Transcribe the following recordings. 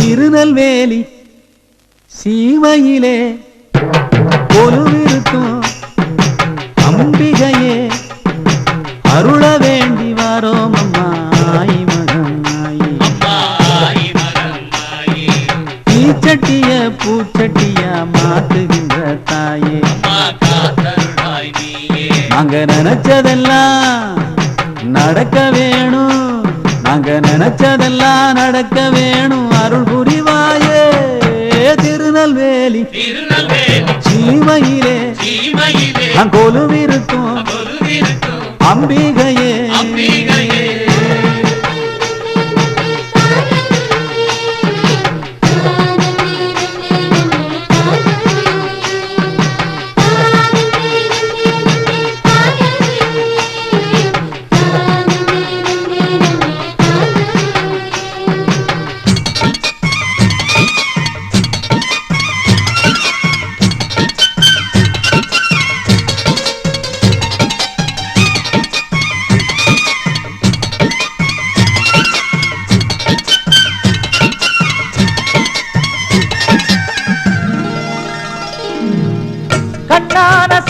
திருநெல்வேலி சீமையிலே கொலுவிருக்கும் அம்பிகையே அருள வேண்டி வாரோம் அம்மாயி மகமாயி தீச்சட்டிய பூச்சட்டியா மாத்துகின்ற தாயே நாங்க நினைச்சதெல்லாம் நடக்க வேணும், நாங்க நினைச்சதெல்லாம் நடக்க வேணும், அருள் புரிவாயே திருநெல்வேலி சீமையிலே நான் கொலுவிருக்கும் அம்பிகையே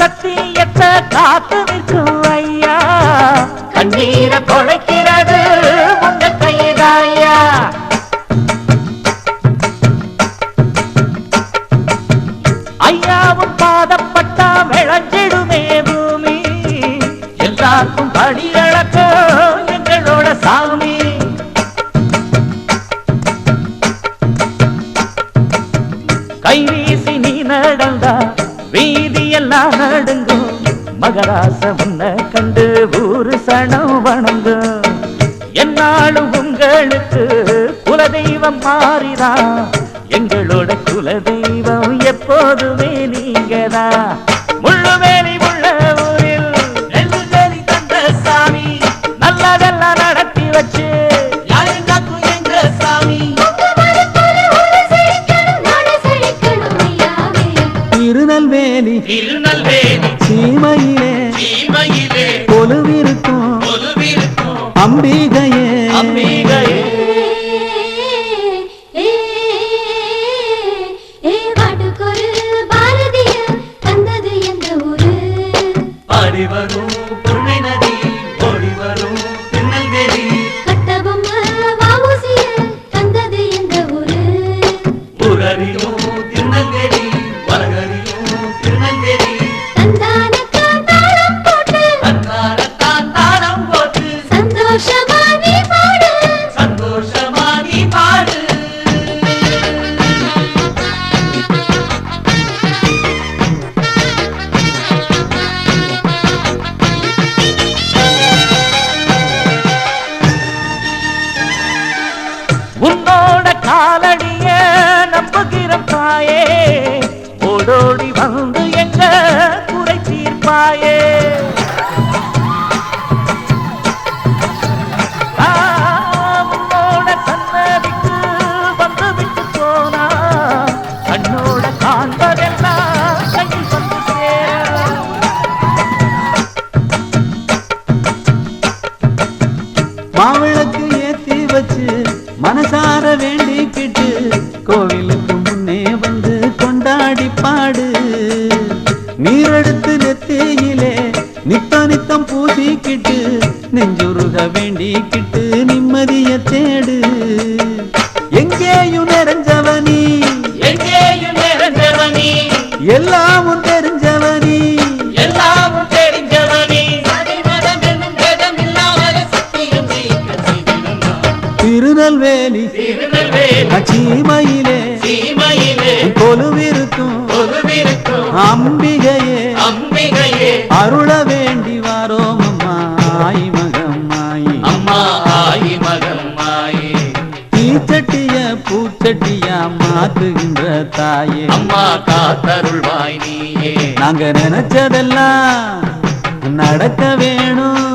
சத்தியத்தை காத்து நிற்கும் ஐயா, கண்ணீரை தொலைக்கிறது உங்க கைதாயா. ஐயாவும் பாதப்பட்டா விளைஞ்சிடுமே பூமி, எல்லாருக்கும் படி அளக்கும் எங்களோட சாமி. கைவீசி நீ நடந்தா வீதி எல்லாம் நடுங்கும், மகராச உன்னை கண்டு ஊரு சனம் வணங்கும். என்னாலும் உங்களுக்கு குலதெய்வம் மாறிதா, எங்களோட குலதெய்வம் எப்போதுமே நீங்கதான். முள்ளுவேலி உள்ள ஊரில் நெல்வேலி தந்த சாமி, நல்லதெல்லாம் நடத்தி வச்சு எங்க சாமி. திருநெல்வேலி சீமையிலே கொலுவிருக்கும் அம்பிகையே வரும் பொருளை நதி ஓடி வரும் திருநெல்வேலி ஊரறியும் திருநெல்வேலி வரகறியும் திருநெல்வேலி தானம் போட்டு சந்தோஷமா நீ பாடு. உன்னோட காலடிய நம்புகிற தாயே, ஓடோடி வந்து எங்க குறை தீர்ப்பாயே. உன்னோட சன்னதிக்கு வந்து விட்டு போனா, கண்ணோட காண்பதெல்லாம் கையில் வந்து சேரும். மாவிளக்கு ஏத்தி வச்சு மனசார வேண்டிக்கிட்டு கோவிலுக்கு முன்னே வந்து கொண்டாடி பாடு. நீரெடுத்து நெத்தியிலே நித்தம் பூசிக்கிட்டு நெஞ்சுருக வேண்டிக்கிட்டு நிம்மதிய தேடு. எங்கேயும் நிறைஞ்சவனி எல்லாமும் தெரிஞ்சவனி திருநெல்வேலி திருநெல்வேலி திருநெல்வேலி சீமையிலே சீமையிலே கொலுவிருக்கும் கொலுவிருக்கும் அம்பிகையே அம்பிகையே அருள வேண்டி வாரோம் அம்மா ஆயி மகம்மாயி அம்மா ஆயி மகம்மாயே தீச்சட்டிய பூச்சட்டியா மாத்துகின்ற தாயே அம்மா காத்தருள்வாய் நீயே நாங்க நினைச்சதெல்லாம் நடக்க வேணும்